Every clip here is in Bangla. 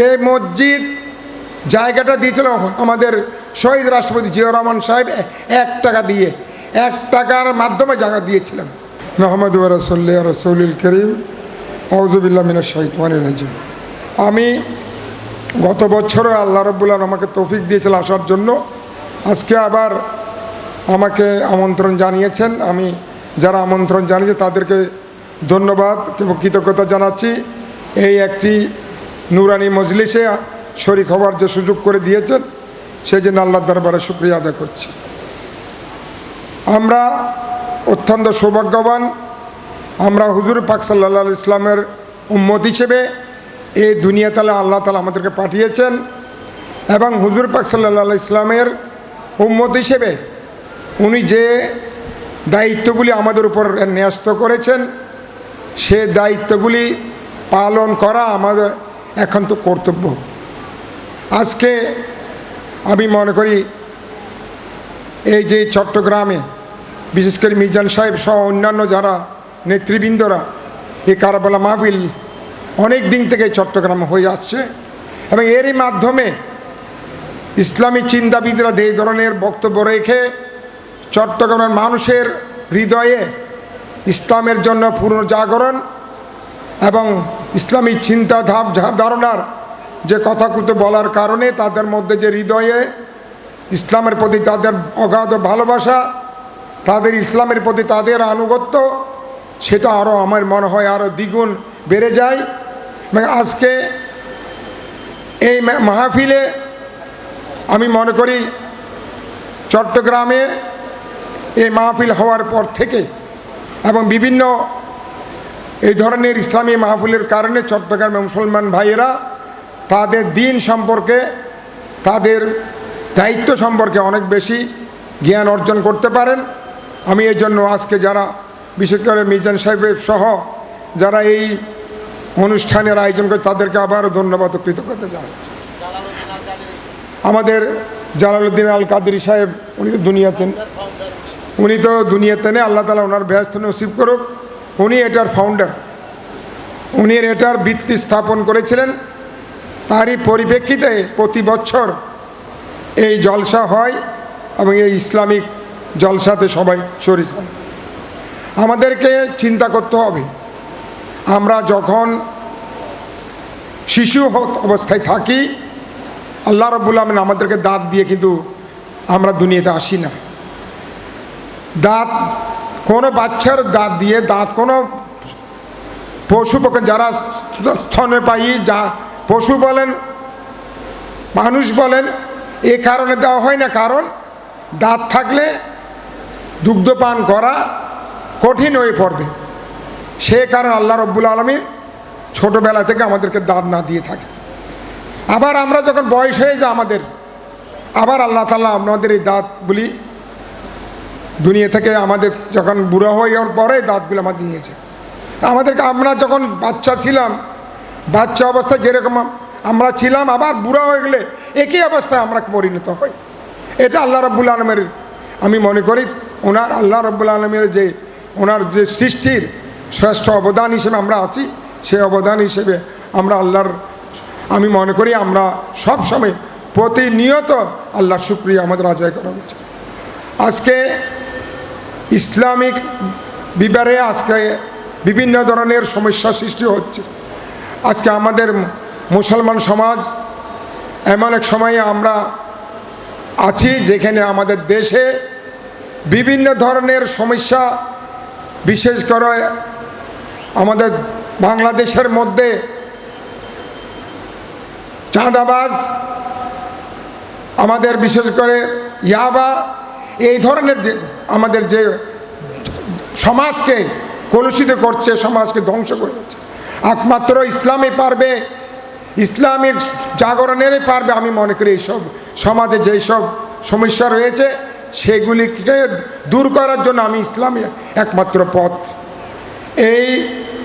এই মসজিদ জায়গাটা দিয়েছিল আমাদের শহীদ রাষ্ট্রপতি জিয়াউর রহমান সাহেব 1 টাকা দিয়ে, 1 টাকার মাধ্যমে জায়গা দিয়েছিলেন। মোহাম্মদ রাসূলুল্লাহ রাসূলুল করিম আউযুবিল্লাহি মিনাশ শাইতানির রাজিম। আমি গত বছরও আল্লাহ রাব্বুল আলামিন আমাকে তৌফিক দিয়েছিল আসার জন্য। আজকে আবার আমাকে আমন্ত্রণ জানিয়েছেন। আমি যারা আমন্ত্রণ জানিয়েছে তাদেরকে ধন্যবাদ এবং কৃতজ্ঞতা জানাচ্ছি। এই একটি নুরানি মজলিসে শরীক হওয়ার যে সুযোগ করে দিয়েছেন সেই জন্য আল্লাহর দরবারে শুকরিয়া আদায় করছি। আমরা অত্যন্ত সৌভাগ্যবান, আমরা হুজুর পাক সাল্লাল্লাহু আলাইহি ইসলামের উম্মত হিসেবে এই দুনিয়াতে আল্লাহ তাআলা আমাদেরকে পাঠিয়েছেন এবং হুজুর পাক সাল্লাল্লাহু আলাইহি ইসলামের উম্মত হিসেবে উনি যে দায়িত্বগুলি আমাদের উপর ন্যস্ত করেছেন সে দায়িত্বগুলি পালন করা আমাদের এখন তো কর্তব্য। আজকে আমি মনে করি এই যে চট্টগ্রামে বিশেষ করে মিজান সাহেব সহ অন্যান্য যারা নেতৃবৃন্দরা এই কারবালা মাহফিল অনেক দিন থেকে চট্টগ্রামে হয়ে আসছে এবং এরই মাধ্যমে ইসলামী চিন্তাবিদরা এই ধরনের বক্তব্য রেখে চট্টগ্রামের মানুষের হৃদয়ে ইসলামের জন্য পুনর্জাগরণ এবং ইসলামী চিন্তা ধারণার যে কথাগুলো বলার কারণে তাদের মধ্যে যে হৃদয়ে ইসলামের প্রতি তাদের অগাধ ভালোবাসা, তাদের ইসলামের প্রতি তাদের আনুগত্য, সেটা আরও আমার মনে হয় আরও দ্বিগুণ বেড়ে যায়। এবং আজকে এই মাহফিলে আমি মনে করি চট্টগ্রামে এই মাহফিল হওয়ার পর থেকে এবং বিভিন্ন এই ধরনের ইসলামী মাহফিলের কারণে চট্টগ্রামের মুসলমান ভাইয়েরা তাদের দিন সম্পর্কে, তাদের দায়িত্ব সম্পর্কে অনেক বেশি জ্ঞান অর্জন করতে পারেন। আমি এই জন্য আজকে যারা বিশেষ করে মিজান সাহেবের সহ যারা এই অনুষ্ঠানের আয়োজন করে তাদেরকে আবারও ধন্যবাদ ও কৃতজ্ঞতা জানাচ্ছি। আমাদের জালালউদ্দিন আল কাদেরী সাহেব উনি তো দুনিয়াতে নেই, আল্লাহ তাআলা ওনার ব্যস্ত নসিব করুক। উনি এটার ফাউন্ডার, উনি এটার ভিত্তি স্থাপন করেছিলেন। তারই পরিপ্রেক্ষিতে প্রতি বছর এই জলসা হয় এবং এই ইসলামিক জলসাতে সবাই শরীক হয়। আমাদেরকে চিন্তা করতে হবে, আমরা যখন শিশু অবস্থায় থাকি আল্লাহ রাব্বুল আলামিন আমাদেরকে দাঁত দিয়ে কিন্তু আমরা দুনিয়াতে আসি না। দাঁত কোনো বাচ্চার দাঁত দিয়ে, দাঁত কোনো পশু পক্ষী যারা স্তন্যপায়ী, যা পশু বলেন মানুষ বলেন, এ কারণে দেওয়া হয় না, কারণ দাঁত থাকলে দুগ্ধপান করা কঠিন হয়ে পড়বে। সে কারণে আল্লাহ রাব্বুল আলামিন ছোটোবেলা থেকে আমাদেরকে দাঁত না দিয়ে থাকে। আবার আমরা যখন বয়স হয়ে যায় আমাদের, আবার আল্লাহ তাআলা আমাদের এই দাঁতগুলি দুনিয়া থেকে আমাদের যখন বুড়ো হয়ে যাওয়ার পরে দাঁতগুলো আমাদের নিয়েছে। আমাদেরকে আমরা যখন বাচ্চা ছিলাম, বাচ্চা অবস্থায় যেরকম আমরা ছিলাম, আবার বুড়া হয়ে গেলে একই অবস্থায় আমরা পরিণত হই। এটা আল্লাহ রাব্বুল আলামিনের আমি মনে করি আল্লাহ রাব্বুল আলামিনের যে ওনার যে সৃষ্টির শ্রেষ্ঠ অবদান হিসেবে আমরা আছি, সেই অবদান হিসেবে আমরা আল্লাহর আমি মনে করি আমরা সব সময় প্রতিনিয়ত আল্লাহর শুকরিয়া আমাদের আদায় করা উচিত। আজকে ইসলামিক বিবারে আজকে বিভিন্ন ধরনের সমস্যা সৃষ্টি হচ্ছে। আজকে আমাদের মুসলমান সমাজ এমন এক সময়ে আমরা আছি যেখানে আমাদের দেশে বিভিন্ন ধরনের সমস্যা, বিশেষ করে আমাদের বাংলাদেশের মধ্যে চাঁদাবাজ, আমাদের বিশেষ করে ইয়াবা, এই ধরনের যে আমাদের যে সমাজকে কলুষিত করছে, সমাজকে ধ্বংস করে দিচ্ছে, একমাত্র ইসলামই পারবে, ইসলামিক জাগরণেরই পারবে। আমি মনে করি এইসব সমাজে যেই সব সমস্যা রয়েছে সেগুলিকে দূর করার জন্য আমি ইসলামই একমাত্র পথ। এই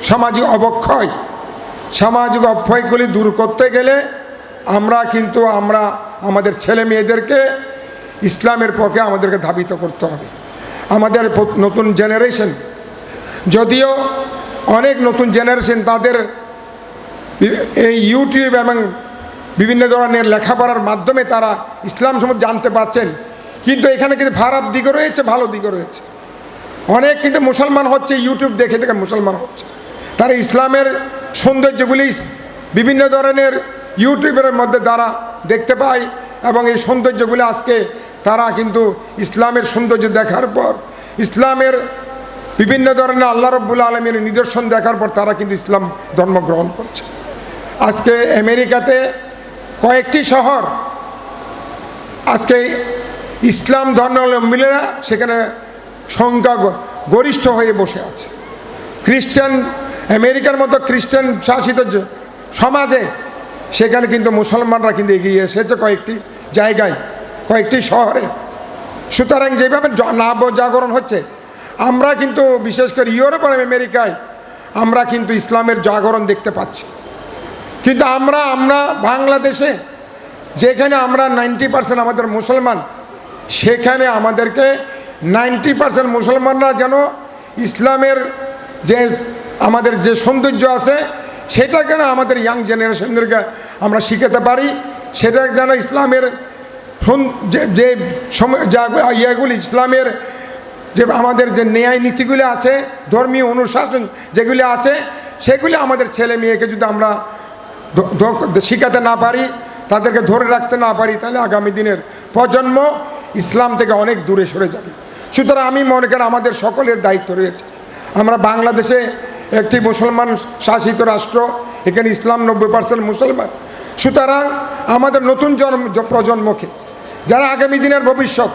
সামাজিক অবক্ষয়গুলি দূর করতে গেলে আমরা আমাদের ছেলে মেয়েদেরকে ইসলামের পক্ষে আমাদেরকে ধাবিত করতে হবে। আমাদের নতুন জেনারেশন, যদিও অনেক নতুন জেনারেশন তাদের এই ইউটিউব এবং বিভিন্ন ধরনের লেখাপড়ার মাধ্যমে তারা ইসলাম সম্বন্ধে জানতে পারছেন। কিন্তু এখানে কিন্তু খারাপ দিকও রয়েছে, ভালো দিকও রয়েছে। অনেক কিন্তু মুসলমান হচ্ছে ইউটিউব দেখে দেখে মুসলমান হচ্ছে, তারা ইসলামের সৌন্দর্যগুলি বিভিন্ন ধরনের ইউটিউবের মধ্যে তারা দেখতে পায়, এবং এই সৌন্দর্যগুলি আজকে তারা কিন্তু ইসলামের সৌন্দর্য দেখার পর, ইসলামের বিভিন্ন ধরনের আল্লাহ রাব্বুল আলামিনের নিদর্শন দেখার পর তারা কিন্তু ইসলাম ধর্ম গ্রহণ করছে। আজকে আমেরিকাতে কয়েকটি শহর আজকে ইসলাম ধর্মাবলম্বীরা সেখানে সংখ্যা গরিষ্ঠ হয়ে বসে আছে। খ্রিস্টান, আমেরিকার মতো খ্রিস্টান শাসিত সমাজে সেখানে কিন্তু মুসলমানরা কিন্তু এগিয়ে এসেছে কয়েকটি জায়গায়, কয়েকটি শহরে। সুতরাং যেভাবে জাগরণ হচ্ছে, আমরা কিন্তু বিশেষ করে ইউরোপ আর আমেরিকায় আমরা কিন্তু ইসলামের জাগরণ দেখতে পাচ্ছি। কিন্তু আমরা বাংলাদেশে যেখানে আমরা 90% আমাদের মুসলমান, সেখানে আমাদেরকে 90% মুসলমানরা যেন ইসলামের যে আমাদের যে সৌন্দর্য আছে সেটা যেন আমাদের ইয়াং জেনারেশনদেরকে আমরা শিখাতে পারি, সেটা যেন ইসলামের যে ইয়েগুলি, ইসলামের যে আমাদের যে ন্যায় নীতিগুলি আছে, ধর্মীয় অনুশাসন যেগুলি আছে, সেগুলি আমাদের ছেলে মেয়েকে যদি আমরা শিখাতে না পারি, তাদেরকে ধরে রাখতে না পারি, তাহলে আগামী দিনের প্রজন্ম ইসলাম থেকে অনেক দূরে সরে যাবে। সুতরাং আমি মনে করি আমাদের সকলের দায়িত্ব রয়েছে। আমরা বাংলাদেশে একটি মুসলমান শাসিত রাষ্ট্র, এখানে ইসলাম 90% মুসলমান। সুতরাং আমাদের নতুন প্রজন্মকে, যারা আগামী দিনের ভবিষ্যৎ,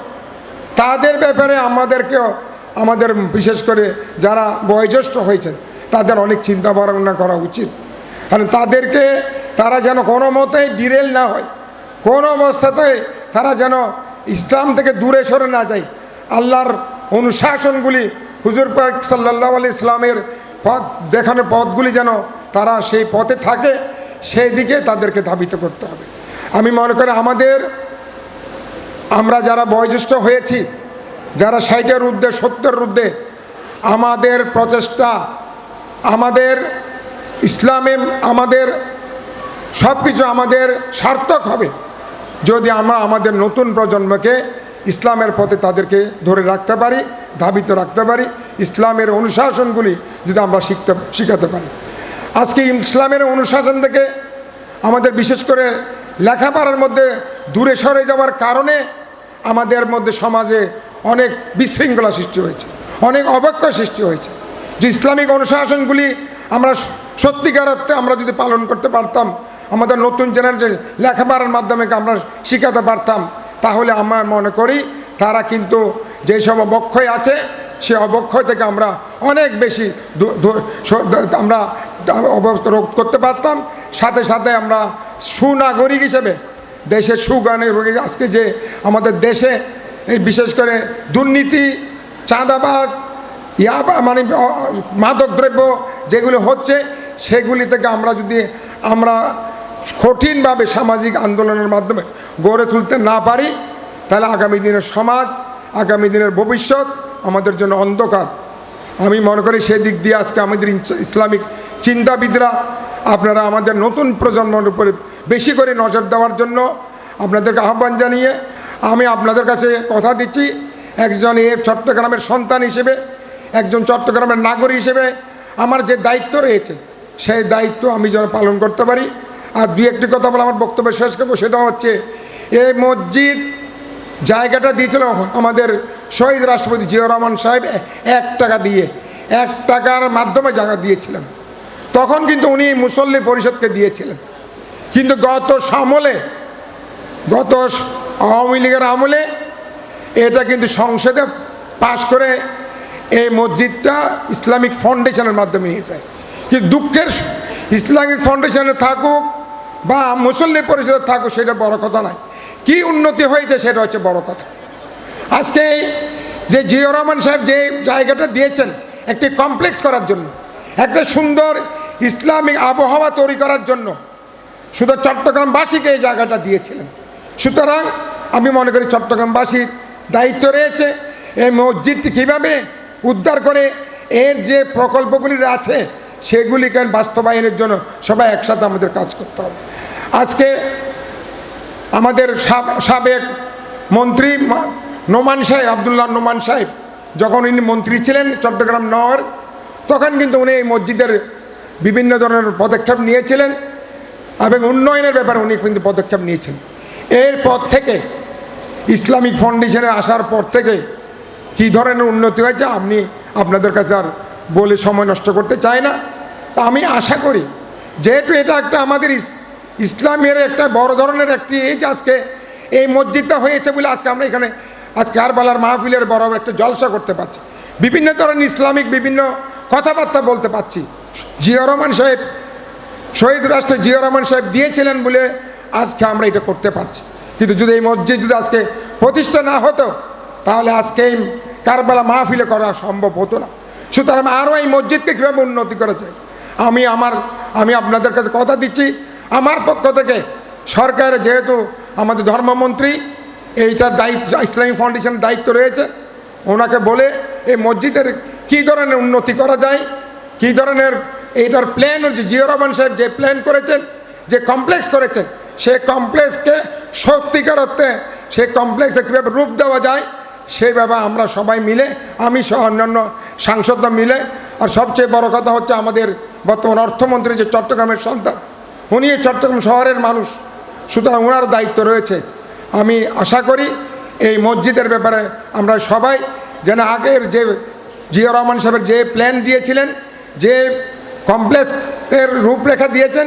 তাদের ব্যাপারে আমাদেরকেও, আমাদের বিশেষ করে যারা বয়োজ্যেষ্ঠ হয়েছেন, তাদের অনেক চিন্তা ভাবনা করা উচিত। কারণ তাদেরকে, তারা যেন কোনো মতেই ডিরেল না হয়, কোনো অবস্থাতে তারা যেন ইসলাম থেকে দূরে সরে না যায়। আল্লাহর অনুশাসনগুলি, হুজুর পাক সাল্লাল্লাহু আলাইহি ইসলামের পথ দেখানোর পথগুলি যেন তারা সেই পথে থাকে, সেই দিকে তাদেরকে ধাবিত করতে হবে। আমি মনে করি আমরা যারা বয়োজ্যেষ্ঠ হয়েছি, যারা 60-এর ঊর্ধ্বে 70-এর ঊর্ধ্বে, আমাদের প্রচেষ্টা, আমাদের ইসলামে আমাদের সব কিছু আমাদের সার্থক হবে যদি আমরা আমাদের নতুন প্রজন্মকে ইসলামের পথে তাদেরকে ধরে রাখতে পারি, ধাবিত রাখতে পারি, ইসলামের অনুশাসনগুলি যদি আমরা শিখাতে পারি। আজকে ইসলামের অনুশাসন থেকে আমাদের বিশেষ করে লেখাপড়ার মধ্যে দূরে সরে যাওয়ার কারণে আমাদের মধ্যে সমাজে অনেক বিশৃঙ্খলা সৃষ্টি হয়েছে, অনেক অবক্ষয় সৃষ্টি হয়েছে। যে ইসলামিক অনুশাসনগুলি আমরা সত্যিকার অর্থে আমরা যদি পালন করতে পারতাম, আমাদের নতুন জেনারেশন লেখাপড়ার মাধ্যমে আমরা শিখাতে পারতাম, তাহলে আমরা মনে করি তারা কিন্তু যেসব অবক্ষয় আছে সে অবক্ষয় থেকে আমরা অনেক বেশি আমরা রোধ করতে পারতাম। সাথে সাথে আমরা সুনাগরিক হিসেবে দেশের সুনাগরিক, আজকে যে আমাদের দেশে এই বিশেষ করে দুর্নীতি, চাঁদাবাজ, মানে মাদকদ্রব্য যেগুলো হচ্ছে, সেগুলি থেকে আমরা কঠিনভাবে সামাজিক আন্দোলনের মাধ্যমে গড়ে তুলতে না পারি, তাহলে আগামী দিনের সমাজ, আগামী দিনের ভবিষ্যৎ আমাদের জন্য অন্ধকার। আমি মনে করি সেই দিক দিয়ে আজকে আমাদের ইসলামিক চিন্তাবিদরা আপনারা আমাদের নতুন প্রজন্মের উপরে বেশি করে নজর দেওয়ার জন্য আপনাদেরকে আহ্বান জানিয়ে আমি আপনাদের কাছে কথা দিচ্ছি, একজন চট্টগ্রামের সন্তান হিসেবে, একজন চট্টগ্রামের নাগরিক হিসেবে আমার যে দায়িত্ব রয়েছে, সেই দায়িত্ব আমি যেন পালন করতে পারি। আর দুই একটি কথা বলে আমার বক্তব্য শেষ করবো, সেটা হচ্ছে এই মসজিদ জায়গাটা দিয়েছিল আমাদের শহীদ রাষ্ট্রপতি জিয়াউর রহমান সাহেব 1 টাকা দিয়ে, 1 টাকার মাধ্যমে জায়গা দিয়েছিলেন। তখন কিন্তু উনি মুসল্লি পরিষদকে দিয়েছিলেন। কিন্তু গত আওয়ামী লীগের আমলে এটা কিন্তু সংসদে পাশ করে এই মসজিদটা ইসলামিক ফাউন্ডেশনের মাধ্যমে নিয়ে যায়। কিন্তু দুঃখের, ইসলামিক ফাউন্ডেশনে থাকুক বা মুসল্লি পরিষদে থাকুক সেটা বড় কথা নয়, কি উন্নতি হয়েছে সেটা হচ্ছে বড় কথা। আজকে যে জিয়াউর রহমান সাহেব যে জায়গাটা দিয়েছেন একটি কমপ্লেক্স করার জন্য, একটা সুন্দর ইসলামিক আবহাওয়া তৈরি করার জন্য, শুধু চট্টগ্রামবাসীকে এই জায়গাটা দিয়েছিলেন। সুতরাং আমি মনে করি চট্টগ্রামবাসীর দায়িত্ব রয়েছে এই মসজিদটি কীভাবে উদ্ধার করে এর যে প্রকল্পগুলি আছে সেগুলিকে বাস্তবায়নের জন্য সবাই একসাথে আমাদের কাজ করতে হবে। আজকে আমাদের সাবেক মন্ত্রী নোমান সাহেব, আবদুল্লাহ নোমান সাহেব, যখন উনি মন্ত্রী ছিলেন চট্টগ্রাম নগর, তখন কিন্তু উনি এই মসজিদের বিভিন্ন ধরনের পদক্ষেপ নিয়েছিলেন এবং উন্নয়নের ব্যাপারে উনি কিন্তু পদক্ষেপ নিয়েছেন। এরপর থেকে ইসলামিক ফাউন্ডেশনে আসার পর থেকে কী ধরনের উন্নতি হয়েছে আমি আপনাদের কাছে আর বলে সময় নষ্ট করতে চাই না। তা আমি আশা করি যেহেতু এটা একটা আমাদের ইসলামের একটা বড় ধরনের একটি আজকে এই মসজিদটা হয়েছে বলে আজকে আমরা এখানে আজকে কারবালার মাহফিলের বড় একটা জলসা করতে পারছি, বিভিন্ন ধরনের ইসলামিক বিভিন্ন কথাবার্তা বলতে পারছি। জিয়া রহমান সাহেব, শহীদ রাষ্ট্র জিয়া রহমান সাহেব দিয়েছিলেন বলে আজকে আমরা এটা করতে পারছি। কিন্তু যদি এই মসজিদ যদি আজকে প্রতিষ্ঠা না হতো তাহলে আজকে এই কারবালা মাহফিলে করা সম্ভব হতো না। সুতরাং আরও এই মসজিদকে কীভাবে উন্নতি করা যায় আমি আপনাদের কাছে কথা দিচ্ছি, আমার পক্ষ থেকে সরকারের যেহেতু আমাদের ধর্মমন্ত্রী এইটার দায়িত্ব, ইসলামিক ফাউন্ডেশনের দায়িত্ব রয়েছে, ওনাকে বলে এই মসজিদের কী ধরনের উন্নতি করা যায়, কী ধরনের এইটার প্ল্যান হচ্ছে জিয়া রহমান সাহেব যে প্ল্যান করেছেন, যে কমপ্লেক্স করেছেন, সেই কমপ্লেক্সকে সত্যিকার অর্থে সেই কমপ্লেক্সে কীভাবে রূপ দেওয়া যায় সেই ব্যাপারে আমরা সবাই মিলে, আমি সহ অন্যান্য সাংসদরা মিলে, আর সবচেয়ে বড় কথা হচ্ছে আমাদের বর্তমান অর্থমন্ত্রী যে চট্টগ্রামের সন্তান, উনি চট্টগ্রাম শহরের মানুষ, সুতরাং ওনার দায়িত্ব রয়েছে। আমি আশা করি এই মসজিদের ব্যাপারে আমরা সবাই যেন আগের যে জিয়া রহমান সাহেবের যে প্ল্যান দিয়েছিলেন, যে কমপ্লেক্সের রূপরেখা দিয়েছেন,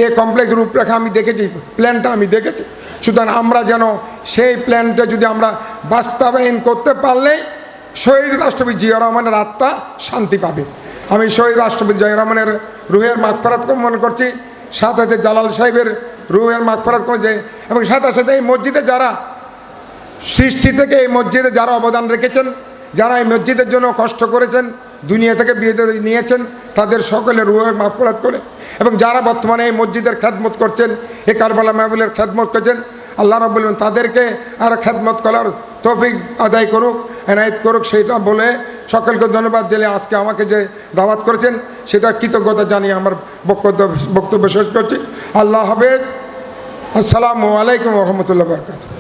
এই কমপ্লেক্স রূপরেখা আমি দেখেছি, প্ল্যানটা আমি দেখেছি। সুতরাং আমরা যেন সেই প্ল্যানটা যদি আমরা বাস্তবায়ন করতে পারলে শহীদ রাষ্ট্রপতি জিয়া রহমানের আত্মা শান্তি পাবে। আমি শহীদ রাষ্ট্রপতি জিয়া রহমানের রুহের মাগফিরাত মনে করছি, সাথে সাথে জালাল সাহেবের রুহের মাগফিরাত করছে, এবং সাথে সাথে এই মসজিদে যারা সৃষ্টি থেকে এই মসজিদে যারা অবদান রেখেছেন, যারা এই মসজিদের জন্য কষ্ট করেছেন, দুনিয়া থেকে বিদায় নিয়েছেন, তাদের সকলের রুহের মাগফিরাত করে, এবং যারা বর্তমানে এই মসজিদের খেদমত করছেন, এই কারবালা মাহফিলের খেদমত করছেন, আল্লাহ রাব্বুল আলামিন তাদেরকে আর খেদমত করার তৌফিক আদায় করুক, এনায়েত করুক, সেইটা বলে সকলকে ধন্যবাদ জেলে আজকে আমাকে যে দাওয়াত করেছেন সেটা কৃতজ্ঞতা জানিয়ে আমার বক্তব্য শেষ করছি। আল্লাহ হাফেজ। আসসালামু আলাইকুম ওয়া রাহমাতুল্লাহি ওয়া বারাকাতুহু।